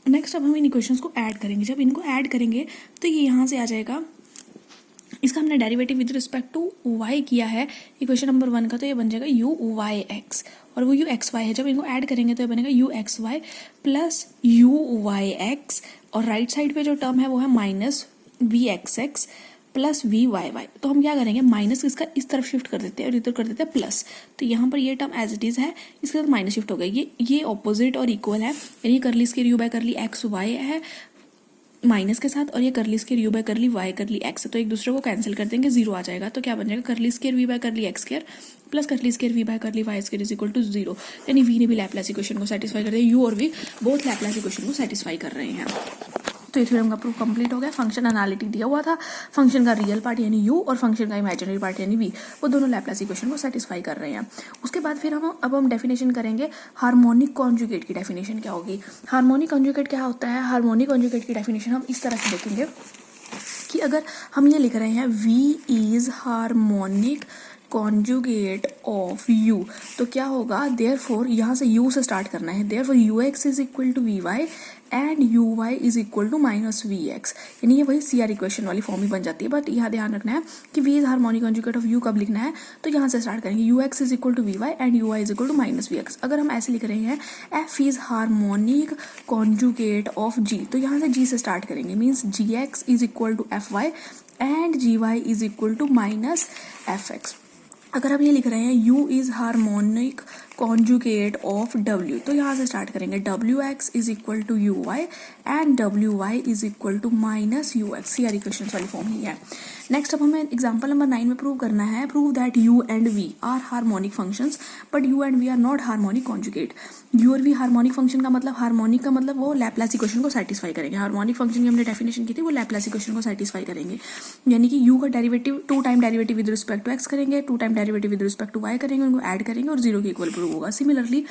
Next अब हम इन equations को ऐड करेंगे। जब इनको ऐड करेंगे तो ये यहाँ से आ जाएगा, इसका हमने derivative with respect to y किया है इक्वेशन नंबर 1 का, तो ये बन जाएगा u y x, और वो u x y है। जब इनको ऐड करेंगे तो ये बनेगा u x y plus u y x, और राइट साइड पे जो टर्म है वो है minus v x x plus v y y. तो हम क्या करेंगे, माइनस इसका इस तरफ शिफ्ट कर देते हैं और इधर कर देते हैं प्लस। तो यहाँ पर ये टर्म एज इट इज है, इसके साथ माइनस शिफ्ट हो गया। ये ऑपोजिट और इक्वल है, यानी curly square u by curly x y है माइनस के साथ, और ये curly square u by curly y curly x, तो एक दूसरे को कैंसिल कर देंगे, जीरो आ जाएगा। तो क्या बन जाएगा, curly square v by curly x square plus curly square v by curly y square is equal to zero. यानी वी ने भी लैप्लास इक्वेशन को सेटिस्फाई कर दिया, यू और वी बोथ लैप्लास इक्वेशन को सेटिस्फाई कर रहे हैं। तो ये थ्योरम का प्रूफ कंप्लीट हो गया। फंक्शन एनालिटिक दिया हुआ था, फंक्शन का रियल पार्ट यानी u और फंक्शन का इमेजिनरी पार्ट यानी v, वो दोनों लैप्लास इक्वेशन को सेटिस्फाई कर रहे हैं। उसके बाद फिर हम डेफिनेशन करेंगे हार्मोनिक कॉन्जुगेट की। डेफिनेशन क्या होगी, हार्मोनिक कॉन्जुगेट क्या होता है। हार्मोनिक कॉन्जुगेट की डेफिनेशन हम इस तरह से देखेंगे कि अगर हम ये लिख रहे हैं v is harmonic conjugate of u, तो क्या होगा, देयरफॉर यहाँ से u से स्टार्ट करना है, therefore ux is equal to vy and uy is equal to minus vx, यानी ये वही CR इक्वेशन वाली फॉर्म ही बन जाती है। बट यहाँ ध्यान रखना है कि v is harmonic conjugate of u कब लिखना है, तो यहाँ से स्टार्ट करेंगे, ux is equal to vy and uy is equal to minus vx। अगर हम ऐसे लिख रहे हैं f is harmonic conjugate of g, तो यहाँ से g से स्टार्ट करेंगे, means gx is equal to fy and gy is equal to minus fx। अगर हम ये लिख रहे हैं u is harmonic conjugate of w, तो यहाँ से स्टार्ट करेंगे, wx is equal to uy and wy is equal to minus ux। CR equation वाली फॉर्म ही है। नेक्स्ट अब हमें एग्जांपल नंबर 9 में प्रूव करना है, prove that u and v are harmonic functions but u and v are not harmonic conjugate. u और v harmonic function का मतलब, हार्मोनिक का मतलब वो लैप्लास इक्वेशन को सेटिस्फाई करेंगे। हार्मोनिक फंक्शन की हमने डेफिनेशन की थी, वो लैप्लास इक्वेशन को सेटिस्फाई करेंगे, यानी कि u का derivative 2 time derivative with respect to x करेंगे, 2 time derivative with respect to y करेंगे, उनको ऐड करेंगे और जीरो के इक्वल प्रूव होगा। सिमिलरली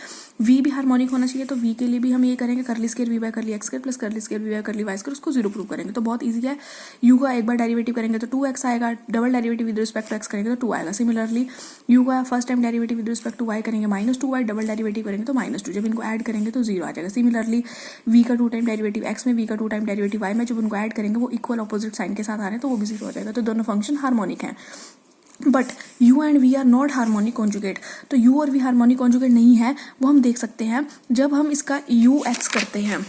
v भी हार्मोनिक होना चाहिए, तो v के लिए भी हम ये करेंगे, curly square v bye curly x square plus curly square v bye curly y square, उसको जीरो प्रूव करेंगे। तो बहुत ईजी है, u का एक बार डेरिवेटिव करेंगे तो 2x आएगा, double derivative with respect to x करेंगे तो 2 आएगा। सिमिलरली u का first time derivative with respect to y करेंगे माइनस 2y, डबल डेरिवेटिव करेंगे तो माइनस 2, जब इनको ऐड करेंगे तो जीरो आ जाएगा। सिमिलरली v का 2 टाइम डेरिवेटिव x में, v का 2 टाइम डेरिवेटिव y में, जब उनको ऐड करेंगे वो इक्वल ऑपोजिट साइन के साथ आ रहे हैं तो वो भी जीरो हो जाएगा। तो दोनों फंक्शन हार्मोनिक हैं। But u and v are not harmonic conjugate. तो u और v हार्मोनिक कॉन्जुगेट नहीं है, वो हम देख सकते हैं जब हम इसका ux करते हैं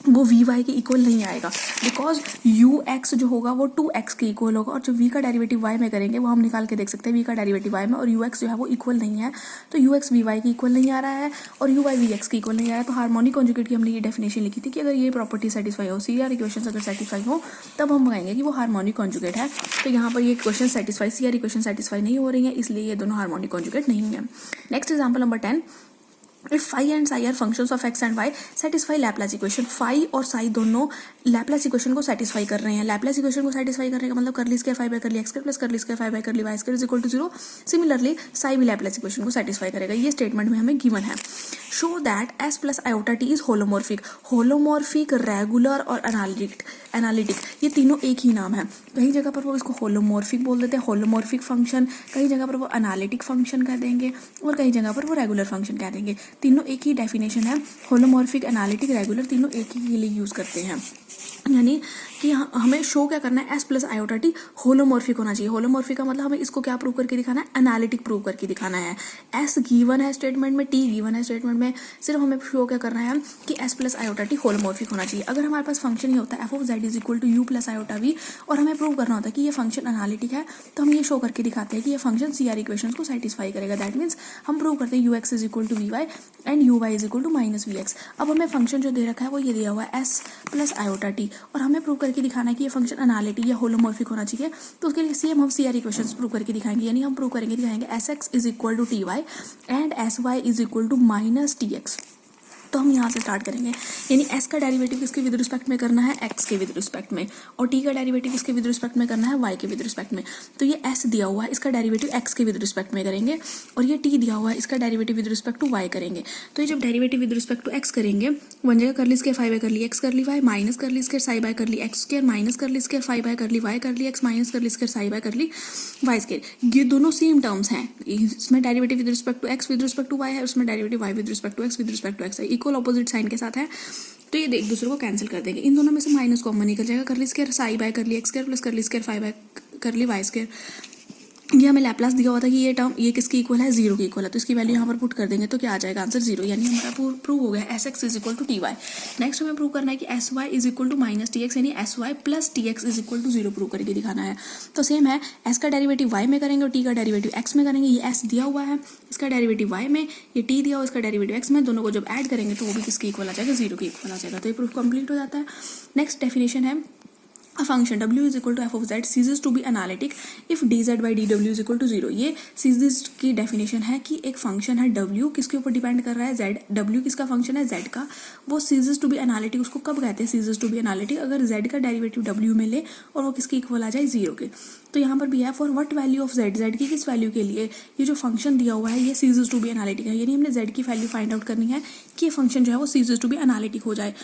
वो वी वाई के इक्वल नहीं आएगा, बिकॉज यू एक्स जो होगा वो 2x के इक्वल होगा, और जो v का डेरिवेटिव y में करेंगे वो हम निकाल के देख सकते हैं v का डेरिवेटिव y में, और यू एक्स जो है वो इक्वल नहीं है, तो यू एक्स वी वाई के इक्वल नहीं आ रहा है और यू वाई वी एक्स के इक्वल नहीं आ रहा है। तो हार्मोनिक कॉन्जुगेट की हमने ये डेफिनेशन लिखी थी कि अगर ये प्रॉपर्टी सेटिस्फाई हो, CR इक्वेशन अगर सेटिस्फाई हो, तब हम कहेंगे कि वो हार्मोनिक कॉन्जुगेट है। तो यहाँ पर ये equation satisfy, CR equation satisfy नहीं हो रही है, इसलिए ये दोनों हार्मोनिक कॉन्जुगेट नहीं है। Next example number 10, if phi and psi are functions of x and y satisfy Laplace equation। phi और psi दोनों Laplace equation को satisfy कर रहे हैं। Laplace equation को satisfy करने का मतलब curly square phi by curly x square plus curly square phi by curly y square is equal to zero. Similarly psi भी Laplace equation को satisfy करेगा। ये स्टेटमेंट में हमें गिवन है। Show that s plus iota t is holomorphic. Holomorphic, regular और analytic ये तीनों एक ही नाम है। कहीं जगह पर वो इसको होलोमॉर्फिक बोल देते हैं, होलोमॉर्फिक फंक्शन, कहीं जगह पर वो एनालिटिक फंक्शन कह देंगे और कहीं जगह पर वो रेगुलर फंक्शन कह देंगे। तीनों एक ही डेफिनेशन है, होलोमॉर्फिक, एनालिटिक, रेगुलर, तीनों एक ही के लिए यूज़ करते हैं। यानी कि हमें शो क्या करना है, s plus iota T holomorphic होना चाहिए। होलोमॉर्फिक का मतलब हमें इसको क्या प्रूव करके दिखाना है, एनालिटिक प्रूव करके दिखाना है। s गिवन है स्टेटमेंट में, t गिवन है स्टेटमेंट में, सिर्फ हमें शो क्या करना है कि s plus iota T holomorphic होना चाहिए। अगर हमारे पास फंक्शन ही होता है f of z is equal to u plus iota v और हमें प्रूव करना होता है कि ये फंक्शन एनालिटिक है, तो हम ये शो करके दिखाते हैं कि ये फंक्शन CR इक्वेशन को सेटिस्फाई करेगा। दैट मीन्स हम प्रूव करते हैं ux is equal to v y and uy is equal to minus v x. अब हमें फंक्शन जो दे रखा है वो ये दिया हुआ है s प्लस आयोटा टी, और हमें प्रूव करके दिखाना है कि ये फंक्शन एनालिटिक या होलोमॉर्फिक होना चाहिए। तो उसके लिए सेम हम CR इक्वेशंस प्रूव करके दिखाएंगे, यानी हम प्रूव करेंगे दिखाएंगे sx is equal to ty and sy is equal to minus tx। तो हम यहाँ से स्टार्ट करेंगे, यानी s का डेरिवेटिव किसके विद रिस्पेक्ट में करना है, x के विद रिस्पेक्ट में, और t का डेरिवेटिव किसके विद रिस्पेक्ट में करना है, y के विद रिस्पेक्ट में। तो ये s दिया हुआ है, इसका डेरिवेटिव x के विद रिस्पेक्ट में करेंगे, और ये t दिया हुआ है, इसका derivative with respect to y करेंगे। तो ये जब derivative with respect to x करेंगे बन जाएगा curly square phi by curly x curly y minus curly square psi by curly x square minus curly square phi by curly y curly x minus curly square psi by curly y square. ये दोनों same terms हैं, इसमें derivative with respect to x with respect to y है, उसमें derivative y with respect to x with respect to x है, equal opposite sign के साथ है। तो ये एक दूसरे को कैंसिल कर देंगे, इन दोनों में से माइनस कॉमन निकल जाएगा, curly square psi by curly x square plus curly square phi by curly y square. ये हमें लैप्लास दिया हुआ था कि ये टर्म ये किसकी इक्वल है, जीरो की इक्वल है, तो इसकी वैल्यू यहाँ पर पुट कर देंगे तो क्या आ जाएगा आंसर जीरो, यानी हमारा प्रूव हो गया S X is equal to T Y. Next हमें प्रूव करना है कि S Y is equal to minus T X, यानी S Y plus T X is equal to zero prove करके दिखाना है। तो सेम है, एस का डेरिवेटिव वाई में करेंगे और टी का डेरिवेटिव एक्स में करेंगे। ये एस दिया हुआ है, इसका डेरिवेटिव वाई में, ये टी दिया हुआ इसका डेरिवेटिव एक्स में, दोनों को जब ऐड करेंगे तो वो भी किसकी इक्वल आ जाएगा, जीरो की इक्वल आ जाएगा। तो ये प्रूफ कंप्लीट हो जाता है। नेक्स्ट डेफिनेशन है, a function w is equal to f of z ceases to be analytic if dz by dw is equal to 0। ये ceases की डेफिनेशन है कि एक फंक्शन है w, किसके ऊपर डिपेंड कर रहा है, z, w किसका फंक्शन है, z का, वो ceases to be analytic, उसको कब कहते हैं ceases to be analytic, अगर z का डेरिवेटिव w में ले और वो किसकी इक्वल आ जाए, जीरो के। तो यहाँ पर भी है for what value of z, z की किस वैल्यू के लिए ये जो फंक्शन दिया हुआ है ये ceases to be analytic है, यानी हमने z की वैल्यू फाइंड आउट करनी है कि ये फंक्शन जो है वो ceases to be analytic हो जाए।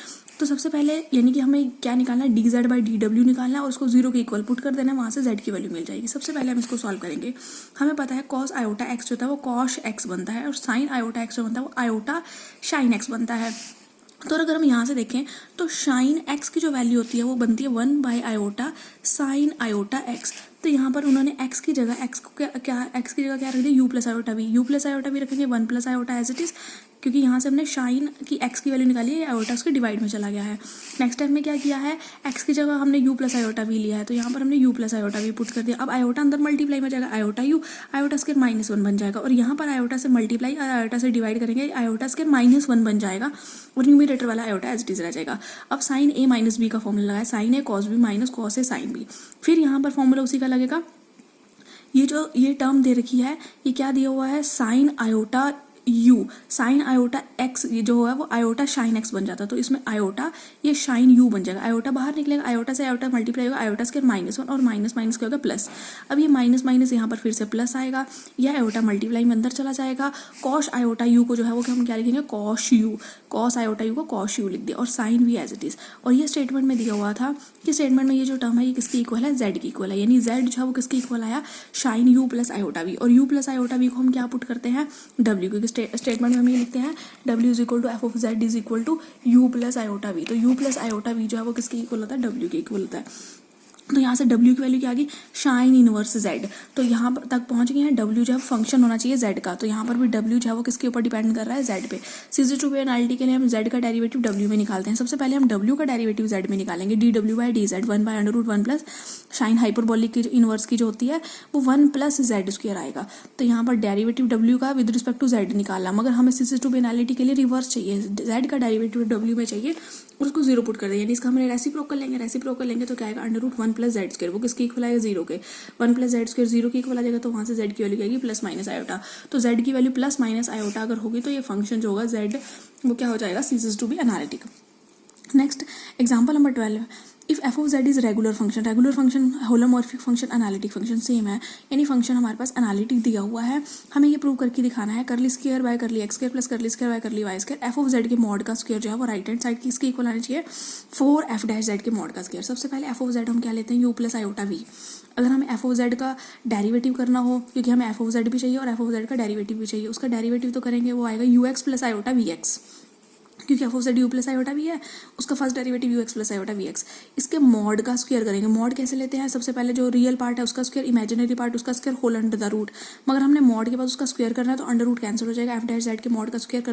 तो सबसे पहले यानी कि हमें क्या निकालना है, D Z by D W निकालना है और उसको जीरो के इक्वल पुट कर देना है, वहाँ से जेड की वैल्यू मिल जाएगी। सबसे पहले हम इसको सॉल्व करेंगे। हमें पता है कॉस आयोटा एक्स जो होता है वो कॉश एक्स बनता है और साइन आयोटा एक्स जो बनता है वो आयोटा शाइन एक्स बनता है। तो अगर हम यहाँ से देखें तो शाइन एक्स की जो वैल्यू होती है वो बनती है 1 by iota sine iota x. तो यहाँ पर उन्होंने एक्स की जगह एक्स को क्या एक्स की जगह क्या रख दिया, u plus iota v, u plus iota v रखेंगे 1 plus iota as it is, क्योंकि यहाँ से हमने शाइन की एक्स की वैल्यू निकाली है, आयोटा उसके डिवाइड में चला गया है। नेक्स्ट टाइम में क्या किया है, एक्स की जगह हमने यू प्लस आयोटा वी लिया है, तो यहाँ पर हमने u plus iota v put कर दिया। अब आयोटा अंदर मल्टीप्लाई में जाएगा, आयोटा यू, आयोटा स्क्वायर -1 बन जाएगा, और यहाँ पर आयोटा से मल्टीप्लाई और आयोटा से डिवाइड करेंगे, आयोटा स्क्वायर -1 बन जाएगा और न्यूमरेटर वाला आयोटा एज इट इज रह जाएगा। अब साइन ए माइनस बी का फॉर्मूला लगाया, sign A cos B minus cos A sine B, फिर यहाँ पर फॉर्मूला उसी का लगेगा। ये टर्म दे रखी है, ये क्या दिया हुआ है, sine iota u, sine iota x, ये जो है वो आयोटा शाइन एक्स बन जाता है, तो इसमें आयोटा ये शाइन यू बन जाएगा, आयोटा बाहर निकलेगा, आयोटा से आयोटा मल्टीप्लाई होगा, आयोटा स्क्वायर -1 और माइनस माइनस क्या होगा प्लस। अब ये माइनस माइनस यहाँ पर फिर से प्लस आएगा, यह आयोटा मल्टीप्लाई में अंदर चला जाएगा। कॉश आयोटा यू को जो है वो हम क्या लिखेंगे, cosh you, cos iota you को कॉश यू लिख दिया और साइन भी एज इट इज। और ये स्टेटमेंट में दिया हुआ था कि स्टेटमेंट में ये जो टर्म है ये किसकी इक्वल है, जेड की इक्वल है, यानी जेड जो है वो किसकी इक्वल आया, sinh u plus iota v, और यू प्लस आयोटा वी को हम क्या पुट करते हैं, डब्ल्यू, क्योंकि स्टेटमेंट में हम ये लिखते हैं w is equal to f of Z is equal to u plus iota v. तो यू प्लस आयोटा वी जो है वो किसके इक्वल होता है, w के इक्वल होता है। तो यहाँ से w की वैल्यू क्या आ गई, शाइन इनवर्स z। तो यहाँ तक पहुँच गए हैं, w जो है फंक्शन होना चाहिए z का, तो यहाँ पर भी w जो है वो किसके ऊपर डिपेंड कर रहा है, z पे। सीजी टू बी एनालिटी के लिए हम z का डेरिवेटिव w में निकालते हैं। सबसे पहले हम w का डेरिवेटिव z में निकालेंगे, डी डब्ल्यू by d z 1 by under root 1 plus sinh hyperbolic की इनवर्स की जो होती है वो 1 प्लस जेड स्क्वायर आएगा। तो यहाँ पर डेरिवेटिव w का विद रिस्पेक्ट टू z निकालना, मगर हमें सीजी टू बी एनालिटी के लिए रिवर्स चाहिए, z का डेरिवेटिव w में चाहिए, उसको जीरो पुट कर दें, यानी इसका हमने रेसिप्रोकल लेंगे तो क्या आएगा, under root 1 plus Z square, वो किसकी इक्वल आएगा, जीरो के, 1 प्लस जेड स्क्वायर जीरो की इक्वल आ जाएगा, तो वहाँ से जेड की वैल्यू आएगी प्लस माइनस आयोटा। तो जेड की वैल्यू प्लस माइनस आयोटा अगर होगी तो ये फंक्शन जो होगा जेड वो क्या हो जाएगा, ceases to be analytic. Next example number 12, if F of Z is regular function holomorphic function analytic function same है, यानी फंक्शन हमारे पास एनालिटिक दिया हुआ है, हमें ये प्रूव करके दिखाना है, curly square by curly x square plus curly square by curly y square, f of z के मॉड का स्क्वायर जो है वो राइट हैंड साइड की इसकी इक्वल आना चाहिए 4 एफ डैश जेड के मॉड का स्क्वायर। सबसे पहले एफ ऑफ जेड हम क्या लेते हैं, यू प्लस आयोटा वी। अगर हमें एफ ऑफ जेड का डेरिवेटिव करना हो, क्योंकि हमें एफ ऑफ जेड भी चाहिए और एफ ऑफ जेड का डेरिवेटिव भी चाहिए, उसका डेरिवेटिव तो करेंगे वो आएगा U X plus iota V X, क्योंकि F of Z U plus iota भी है, उसका first derivative U X plus iota V X. इसके मॉड का स्क्वायर करेंगे, मॉड कैसे लेते हैं, सबसे पहले जो रियल पार्ट है उसका स्क्वायर, इमेजिनरी पार्ट उसका square, whole under the root, मगर हमने मॉड के बाद उसका स्क्वायर करना है तो अंडर रूट कैंसिल हो जाएगा, एफ डैश जेड के मॉड का square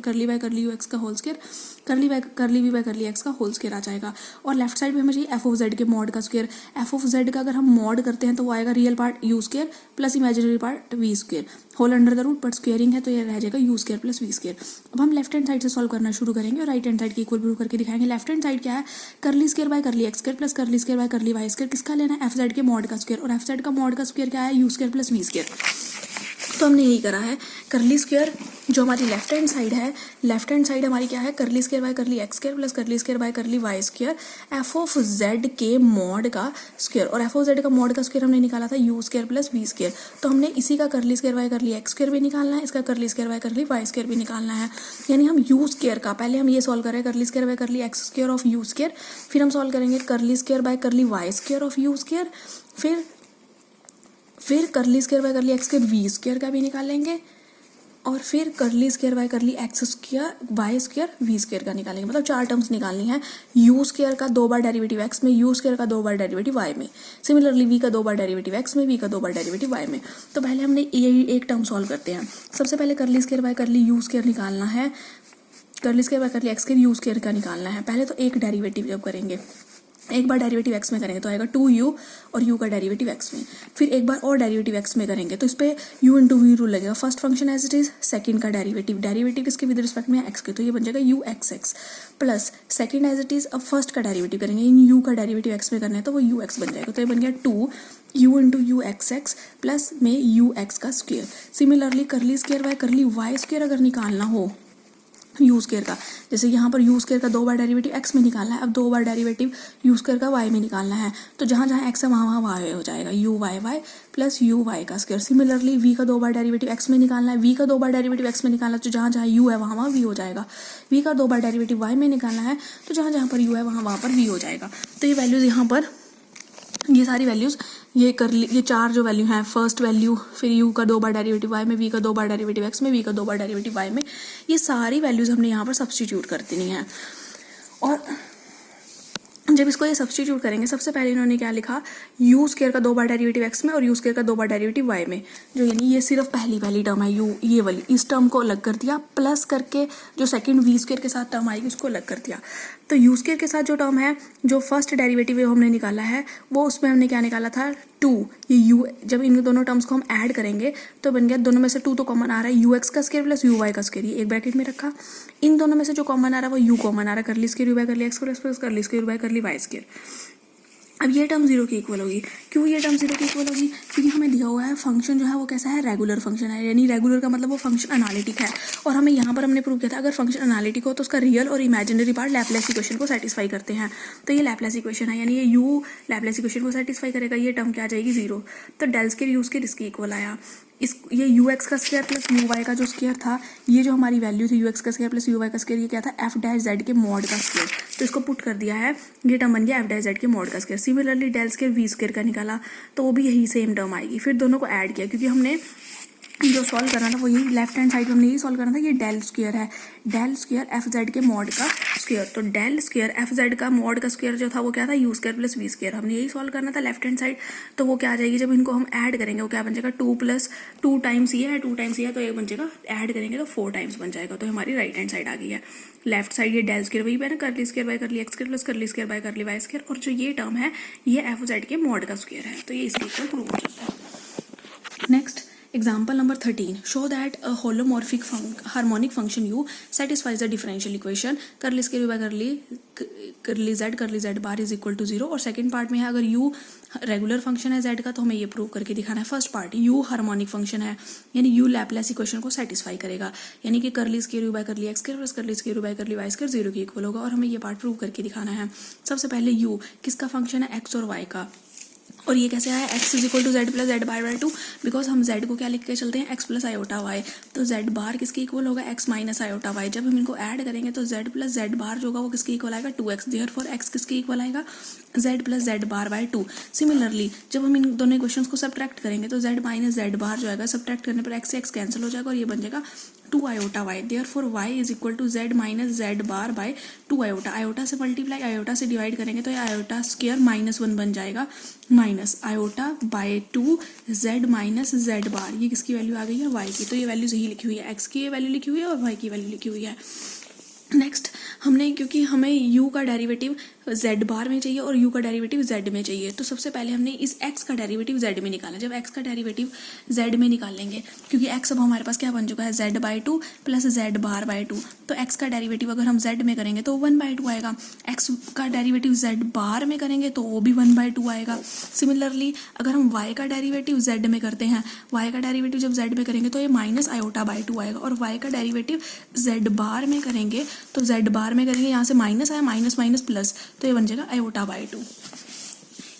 curly by curly u x का whole square, curly v by curly x का होल स्क्वायर आ जाएगा। और लेफ्ट साइड में हमें चाहिए एफ ऑफ जेड के मॉड का स्क्वायर, एफ ऑफ जेड का अगर हम मॉड करते हैं तो वो आएगा real part u square plus imaginary part v square, whole under the root, but squaring है तो ये रह जाएगा u square plus v square. अब हम लेफ्ट हैंड साइड से सॉल्व करना शुरू करेंगे और राइट हैंड साइड की इक्वल प्रूव करके दिखाएंगे। लेफ्ट हैंड साइड क्या है, curly square by curly x square plus curly square by curly y square, किसका लेना है, एफ जेड के मॉड का स्क्वायर, और एफ जेड का मॉड का स्क्वायर क्या है, u square plus v square. तो हमने यही करा है, करली स्क्वायर जो हमारी लेफ्ट हैंड साइड है, लेफ्ट हैंड साइड हमारी क्या है, curly square by curly x square plus curly square by curly y square, f of z के मॉड का स्क्वायर, और एफ ऑफ जेड का मॉड का स्क्वायर हमने निकाला था u square plus v square. तो हमने इसी का curly square by curly x square भी निकालना है, इसका curly square by curly y square भी निकालना है, यानी हम यू स्क्वायर का पहले हम ये सॉल्व करें, curly square by curly x square of u square, फिर हम सॉल्व करेंगे curly square by curly y square of u square, फिर curly square by curly x square v square का भी निकालेंगे, और फिर curly square by curly x square y square v square का निकालेंगे, मतलब 4 टर्म्स निकालनी है। यू स्क्वायर का 2 बार डेरिवेटिव एक्स में, यू स्क्वायर का 2 बार डेरिवेटिव वाई में, सिमिलरली वी का 2 बार डेरिवेटिव एक्स में, वी का 2 बार डेरिवेटिव वाई में। तो पहले हमने ये एक टर्म सॉल्व करते हैं। सबसे पहले करली square by curly you square निकालना है, curly square by curly x square you square का निकालना है। पहले तो एक डेरिवेटिव जब करेंगे, एक बार डेरिवेटिव एक्स में करेंगे तो आएगा 2u और u का डेरिवेटिव एक्स में, फिर एक बार और डेरिवेटिव एक्स में करेंगे तो इस पर u इंटू वी रूल लगेगा। First function as it is, second का डेरिवेटिव किसके विद रिस्पेक्ट में एक्स के, तो ये बन जाएगा u x x plus second as it is. अब फर्स्ट का डेरिवेटिव करेंगे, इन u का डेरिवेटिव एक्स में करना है तो वो u एक्स बन जाएगा, तो ये बन गया 2u into u x x plus में u एक्स का square. Similarly curly square by curly y square अगर निकालना हो यू स्क्वायर का, जैसे यहाँ पर यू स्क्वायर का 2 बार डेरिवेटिव एक्स में निकालना है, अब 2 बार डेरिवेटिव यू स्क्वायर का वाई में निकालना है, तो जहाँ जहाँ एक्स है वहाँ वाई हो जाएगा, u y y plus u y का स्क्वायर। सिमिलरली वी का 2 बार डेरिवेटिव एक्स में निकालना है, वी का 2 बार डेरिवेटिव एक्स में निकालना है तो जहाँ जहाँ यू है वहाँ वी हो जाएगा। वी का 2 बार डेरिवेटिव वाई में निकालना है तो जहाँ जहाँ पर यू है वहाँ पर वी हो जाएगा। तो ये वैल्यूज़ यहाँ पर, ये सारी वैल्यूज़ ये ये 4 जो वैल्यू हैं, फर्स्ट वैल्यू, फिर यू का 2 बार डेरिवेटिव वाई में, वी का 2 बार डेरिवेटिव एक्स में, वी का 2 बार डेरिवेटिव वाई में, ये सारी वैल्यूज़ हमने यहाँ पर सब्स्टिट्यूट कर देनी है। और जब इसको ये सब्स्टिट्यूट करेंगे, सबसे पहले इन्होंने क्या लिखा, यू स्क्वायर का 2 बार डेरिवेटिव एक्स में और यू स्क्वायर का 2 बार डेरिवेटिव वाई में, जो यानी ये सिर्फ पहली टर्म है यू, ये वाली, इस टर्म को अलग कर दिया, प्लस करके जो सेकंड वी स्क्वायर के साथ टर्म आएगी उसको अलग कर दिया। तो यू स्क्वायर के साथ जो टर्म है, जो फर्स्ट डेरिवेटिव हमने निकाला है, वो उसमें हमने क्या निकाला था 2, ये यू, जब इन दोनों टर्म्स को हम ऐड करेंगे तो बन गया, दोनों में से 2 तो कॉमन आ रहा है, यू एक्स का स्क्वायर प्लस यू वाई का स्क्वायर, ये एक ब्रैकेट में रखा। इन दोनों में से जो कॉमन आ रहा है वो यू कॉमन आ रहा है, curly square u by curly x plus curly square u by curly y square. अब ये टर्म 0 के इक्वल होगी। क्यों ये टर्म 0 के इक्वल होगी? क्योंकि हमें दिया हुआ है फंक्शन जो है वो कैसा है, रेगुलर फंक्शन है, यानी रेगुलर का मतलब वो फंक्शन एनालिटिक है। और हमें यहाँ पर हमने प्रूव किया था अगर फंक्शन एनालिटिक हो तो उसका रियल और इमेजिनरी पार्ट लैपलेस इक्वेशन को सेटिस्फाई करते हैं। तो ये लैपलेस इक्वेशन है, यानी ये यू लैपलेस इक्वेशन को सेटिस्फाई करेगा, ये टर्म क्या आ जाएगी 0। तो डेल स्क्वायर यू स्क्वायर इसके इक्वल आया। ये यू एक्स का स्क्वायर प्लस यू वाई का जो स्क्वायर था, ये जो हमारी वैल्यू थी यू एक्स का स्क्वायर प्लस यू वाई का स्क्वायर, ये क्या था, एफ डैश जेड के मॉड का स्क्वायर। तो इसको पुट कर दिया है, ये टर्म बन गया एफ डैश जेड के मॉड का square. Similarly del square v square का निकाला तो वो भी यही सेम टर्म आएगी। फिर दोनों को ऐड किया, क्योंकि हमने जो सॉल्व करना था वो यही लेफ्ट हैंड साइड में हमने यही सॉल्व करना था। ये डेल स्क्वायर है, डेल स्क्वायर एफ जेड के मॉड का स्क्वायर। तो डेल स्क्वायर एफ जेड का मॉड का स्क्वायर जो था वो क्या था, u square plus v square. हमने यही सॉल्व करना था लेफ्ट हैंड साइड। तो वो क्या आ जाएगी, जब इनको हम ऐड करेंगे वो क्या बन जाएगा, 2 प्लस 2 टाइम्स ये है, 2 टाइम्स ये है, तो ये बन जाएगा, ऐड करेंगे तो 4 टाइम्स बन जाएगा। तो हमारी राइट हैंड साइड आ गई है। लेफ्ट साइड ये डेल स्क्वायर वही पे ना, curly square by curly x square plus curly square by curly y square, और जो ये टर्म है ये एफ जेड के मॉड का स्क्वायर है। तो ये इसके इक्वल प्रूव हो जाता है। Next example number 13, show that a holomorphic harmonic function u satisfies the differential equation curly square by curly z bar is equal to 0। और सेकंड पार्ट में है अगर u रेगुलर फंक्शन है z का तो हमें ये प्रूव करके दिखाना है। First part u harmonic function है, यानी u लैपलेस इक्वेशन को सेटिस्फाई करेगा, यानी कि curly square u by curly x square plus curly square u by curly y square 0 के इक्वल होगा। और हमें ये पार्ट प्रूव करके दिखाना है। सबसे पहले u किसका फंक्शन है, x और y का। और ये कैसे आया, x is equal to z plus z bar by 2, because हम z को क्या लिख के चलते हैं, x प्लस आयोटा वाई। तो z बार किसके इक्वल होगा, x माइनस आयोटा वाई। जब हम इनको ऐड करेंगे तो z प्लस जेड बार जो होगा वो किसके इक्वल आएगा, 2x। देयरफॉर x किसके इक्वल आएगा, z plus z bar by 2। Similarly जब हम इन दोनों इक्वेशंस को सब्ट्रैक्ट करेंगे तो z माइनस जेड बार जो आएगा, सब्ट्रैक्ट करने पर x से x कैंसिल हो जाएगा और ये बन जाएगा 2 iota Y. Therefore y is equal to z minus Z bar by 2 iota. Iota से मल्टीप्लाई आयोटा से डिवाइड करेंगे तो ये आयोटा स्क्वायर -1 बन जाएगा, minus iota by 2 z minus Z bar. ये किसकी वैल्यू आ गई है, y की। तो ये वैल्यूज यही लिखी हुई है, x की ये वैल्यू लिखी हुई है और y की वैल्यू लिखी हुई है। नेक्स्ट हमने, क्योंकि हमें u का डेरिवेटिव z बार में चाहिए और u का डेरिवेटिव z में चाहिए, तो सबसे पहले हमने इस x का डेरिवेटिव z में निकाला। जब x का डेरिवेटिव z में निकाल लेंगे, क्योंकि x अब हमारे पास क्या बन चुका है, z by 2 plus z bar by 2। तो x का डेरिवेटिव अगर हम z में करेंगे तो 1/2 आएगा, x का डेरिवेटिव z बार में करेंगे तो वो भी 1/2 आएगा। सिमिलरली अगर हम y का डेरिवेटिव z में करते हैं, y का डेरिवेटिव जब z में करेंगे तो ये माइनस आयोटा बाई 2 आएगा, और y का डेरिवेटिव z बार में करेंगे तो z बार में करेंगे, यहाँ से माइनस आया, माइनस माइनस प्लस, तो ये बन जाएगा आयोटा बाई 2।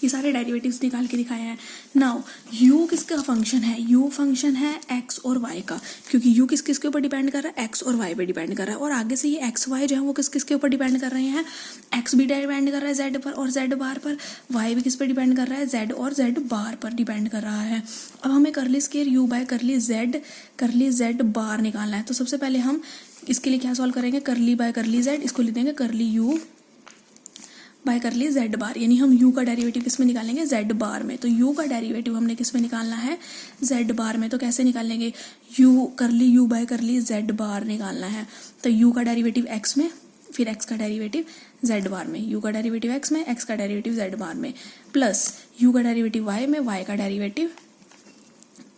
ये सारे डेरिवेटिव्स निकाल के दिखाए हैं। नाउ u किसका फंक्शन है, u फंक्शन है x और y का, क्योंकि u किस किसके ऊपर डिपेंड कर रहा है, x और y पे डिपेंड कर रहा है। और आगे से ये x y जो है वो किस किसके ऊपर डिपेंड कर रहे हैं, x भी डिपेंड कर रहा है z पर और z बार पर, y भी किस पर डिपेंड कर रहा है, z और z बार पर डिपेंड कर रहा है। अब हमें करली square u by curly z बार निकालना है। तो सबसे पहले हम इसके लिए क्या सॉल्व करेंगे, करली बाय करली z, इसको लिख देंगे करली u बाय करली z बार, यानी हम u का डेरिवेटिव किस में निकालेंगे, z बार में। तो u का डेरिवेटिव हमने किस में निकालना है, z बार में। तो कैसे निकालेंगे, करली u बाय करली z बार निकालना है। तो u का डेरिवेटिव x में, फिर x का डेरिवेटिव z बार में, u का डेरिवेटिव x में, x का डेरिवेटिव z बार में, प्लस u का डेरिवेटिव y में, y का डेरिवेटिव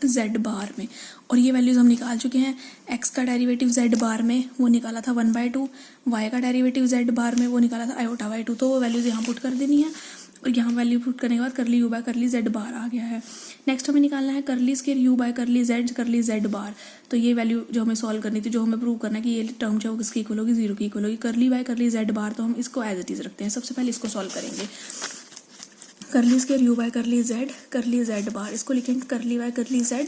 z बार में। और ये वैल्यूज हम निकाल चुके हैं। x का डेरिवेटिव z बार में वो निकाला था 1/2, y का डेरिवेटिव z बार में वो निकाला था i/2। तो वो वैल्यूज यहाँ पुट कर देनी है और यहाँ वैल्यू पुट करने के बाद करली u बाय करली z बार आ गया है। नेक्स्ट हमें निकालना है curly square u by curly z बार। तो ये वैल्यू जो हमें सॉल्व करनी थी, जो हमें प्रूव करना है कि ये टर्म जो है वो किसकी इक्वल होगी, 0 की इक्वल होगी। करली बाय करली z बार, तो हम इसको एज इट इज रखते हैं। सबसे पहले इसको सॉल्व करेंगे, curly square u by curly z बार, इसको लिखेंगे करली बाय करली z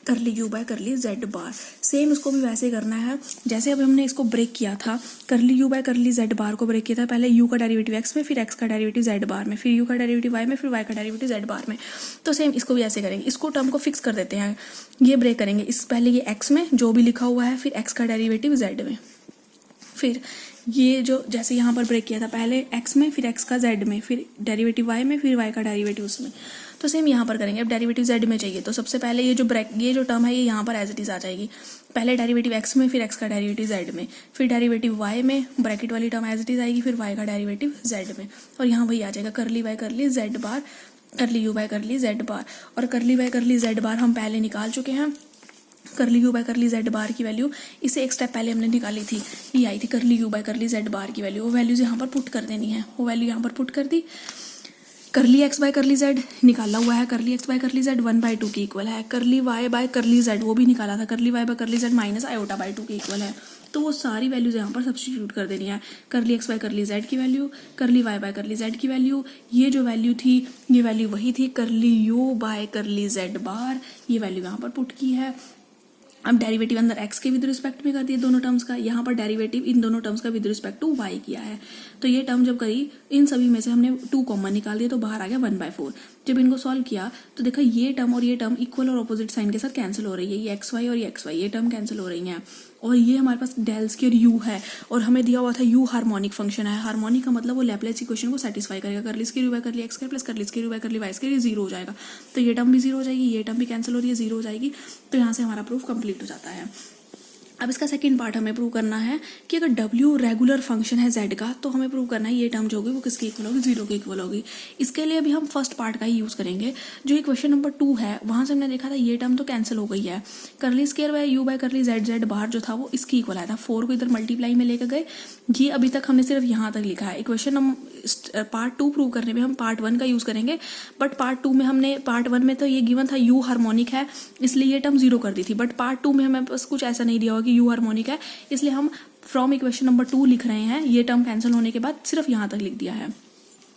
करली u by curly z bar. Same उसको भी वैसे करना है जैसे अब हमने इसको ब्रेक किया था, करली u बाय करली z बार को ब्रेक किया था। पहले u का डेरिवेटिव x में, फिर x का डेरिवेटिव z बार में, फिर u का डेरिवेटिव y में, फिर y का डेरिवेटिव z बार में। तो सेम इसको भी ऐसे करेंगे। इसको टर्म को फिक्स कर देते हैं, ये ब्रेक करेंगे। इस पहले ये x में जो भी लिखा हुआ है, फिर x का डेरिवेटिव z में, फिर ये जो जैसे यहाँ पर ब्रेक किया था, पहले x में, फिर x का z में, फिर डेरिवेटिव y में, फिर y का डेरिवेटिव उसमें। तो सेम यहाँ पर करेंगे। अब डेरिवेटिव z में चाहिए, तो सबसे पहले ये जो टर्म है ये यहाँ पर एज इट इज आ जाएगी। पहले डेरिवेटिव x में, फिर x का डेरिवेटिव z में, फिर डेरिवेटिव y में, ब्रैकेट वाली टर्म एज इट इज आएगी, फिर y का डेरिवेटिव z में। और यहाँ वही आ जाएगा करली बाय करली z बार, करली u बाय करली z बार। और करली बाय करली z बार हम पहले निकाल चुके हैं। करली u बाय करली z बार की वैल्यू इससे एक स्टेप पहले हमने निकाली थी, ये आई थी करली u बाय करली z बार की वैल्यू। वो वैल्यूज यहाँ पर पुट कर देनी है, वो वैल्यू यहाँ पर पुट कर दी। करली x बाय करली z निकाला हुआ है, करली x बाय करली z 1/2 की इक्वल है। करली y बाय करली z वो भी निकाला था, करली y bye curly z minus i/2 की इक्वल है। तो वो सारी वैल्यूज यहाँ पर सब्स्टिट्यूट कर देनी है। करली x बाय करली z की वैल्यू, करली y बाय करली z की वैल्यू, ये जो वैल्यू थी ये वैल्यू वही थी, करली u बाय करली z बार, ये वैल्यू यहाँ पर पुट की है। अब डेरिवेटिव अंदर x के विद रिस्पेक्ट में कर दिया दोनों टर्म्स का, यहाँ पर डेरिवेटिव इन दोनों टर्म्स का विद रिस्पेक्ट टू y किया है। तो ये टर्म जब करी, इन सभी में से हमने 2 कॉमन निकाल दिया, तो बाहर आ गया 1/4। जब इनको सॉल्व किया तो देखा ये टर्म और ये टर्म इक्वल और ऑपोजिट साइन के साथ कैंसिल हो रही है। ये xy और ये xy ये टर्म कैंसिल हो रही हैं। और ये हमारे पास डेल स्क्वायर u है और हमें दिया हुआ था u हार्मोनिक फंक्शन है। हार्मोनिक का मतलब वो लैप्लेस इक्वेशन को सेटिस्फाई करेगा। करली square u by curly x square plus curly square u by curly y square, ये 0 हो जाएगा। तो ये टर्म भी 0 हो जाएगी, ये टर्म भी कैंसिल हो रही है, 0 हो जाएगी। तो यहाँ से हमारा प्रूफ कंप्लीट हो जाता है। अब इसका सेकंड पार्ट हमें प्रूव करना है कि अगर w रेगुलर फंक्शन है z का, तो हमें प्रूव करना है ये टर्म जो होगी वो किसकी इक्वल होगी, 0 की इक्वल होगी। इसके लिए अभी हम फर्स्ट पार्ट का ही यूज़ करेंगे। जो इक्वेशन नंबर 2 है वहाँ से हमने देखा था ये टर्म तो कैंसिल हो गई है। Curly square bye u by curly z बाहर जो था वो इसकी इक्वल आया था। 4 को इधर मल्टीप्लाई में लेकर गए। ये अभी तक हमने सिर्फ यहाँ तक लिखा है। इक्वेशन हम पार्ट 2 प्रूव करने में हम पार्ट 1 का यूज़ करेंगे, बट पार्ट 2 में हमने पार्ट 1 में तो ये गिवन था u हार्मोनिक है इसलिए ये टर्म 0 कर दी थी, बट पार्ट 2 में हमें बस कुछ ऐसा नहीं दिया होगा कि u हार्मोनिक है, इसलिए हम फ्रॉम इक्वेशन नंबर 2 लिख रहे हैं। ये टर्म कैंसिल होने के बाद सिर्फ यहाँ तक लिख दिया है।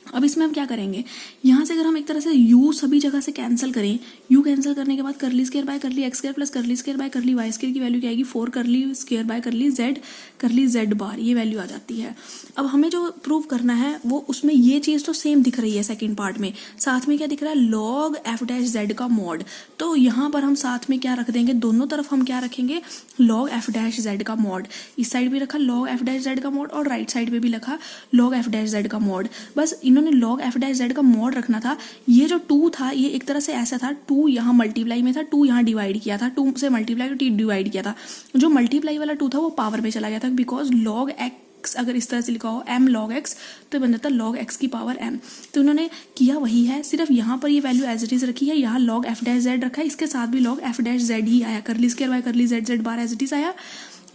अब इसमें हम क्या करेंगे, यहाँ से अगर हम एक तरह से u सभी जगह से कैंसिल करें, u कैंसिल करने के बाद करली square by curly x square plus curly square by curly y square की वैल्यू क्या आएगी, 4 करली स्क्वायर बाय करली z बार, ये वैल्यू आ जाती है। अब हमें जो प्रूव करना है वो उसमें ये चीज़ तो सेम दिख रही है सेकेंड पार्ट में, साथ में क्या दिख रहा है, log f डैश z का मॉड। तो यहाँ पर हम साथ में क्या रख देंगे, दोनों तरफ हम क्या रखेंगे, log f डैश z का मॉड। इस साइड भी रखा log f डैश z का मॉड और राइट साइड पे भी लिखा log f डैश z का मॉड। बस इन्होंने log f डैश z का मॉड रखना था। ये जो 2 था ये एक तरह से ऐसा था, 2 यहाँ मल्टीप्लाई में था, 2 यहाँ डिवाइड किया था, 2 से मल्टीप्लाई और डिवाइड किया था। जो मल्टीप्लाई वाला 2 था वो पावर में चला गया था, बिकॉज log x अगर इस तरह से लिखा हो m log x तो बन जाता log x की पावर m। तो इन्होंने किया वही है, सिर्फ यहाँ पर ये वैल्यू एज इट इज रखी है, यहाँ log f डैश z रखा है, इसके साथ भी log f डैश z ही आया, curly square by curly z bar as it is आया,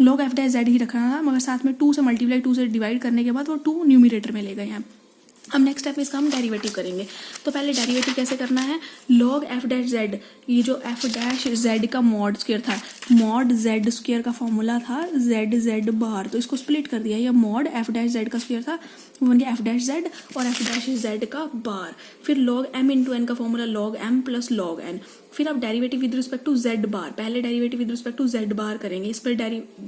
log f डैश z ही रखना था, मगर साथ में 2 से मल्टीप्लाई 2 से डिवाइड करने के बाद वो 2 न्यूमिरेटर में ले गए हैं। अब नेक्स्ट स्टेप इसका हम डेरिवेटिव करेंगे। तो पहले डेरिवेटिव कैसे करना है, लॉग एफ डैश जेड, ये जो एफ डैश जेड का मॉड स्क्वायर था, मॉड जेड स्क्वायर का फॉर्मूला था जेड जेड बार, तो इसको स्प्लिट कर दिया, ये मॉड एफ डैश जेड का स्क्वायर था, वो बन गया एफ डैश जेड और एफ डैश जेड का बार। फिर लॉग एम इंटू एन का formula log M plus log N. फिर आप derivative with respect to Z bar, पहले derivative with respect to Z बार करेंगे। इस पर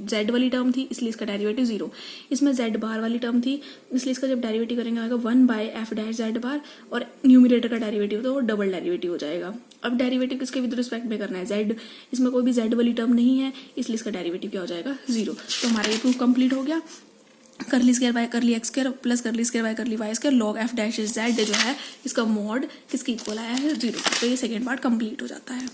जेड वाली टर्म थी इसलिए इसका डेरिवेटिव 0, इसमें जेड बार वाली टर्म थी इसलिए इसका जब डेरिवेटिव करेंगे आएगा 1 बाय एफ डैश जेड बार, और न्यूमरेटर का डेरिवेटिव तो वो डबल डेरिवेटिव हो जाएगा। अब डेरिवेटिव किसके विद रिस्पेक्ट में करना है, जेड, इसमें कोई भी जेड वाली टर्म नहीं है इसलिए इसका डेरिवेटिव क्या हो जाएगा 0। तो हमारा ये प्रूफ कंप्लीट हो गया। Curly square by curly x square plus curly square by curly y square log f dash z जो है इसका मॉड किसके इक्वल आया है 0। तो ये सेकेंड पार्ट कंप्लीट हो जाता है।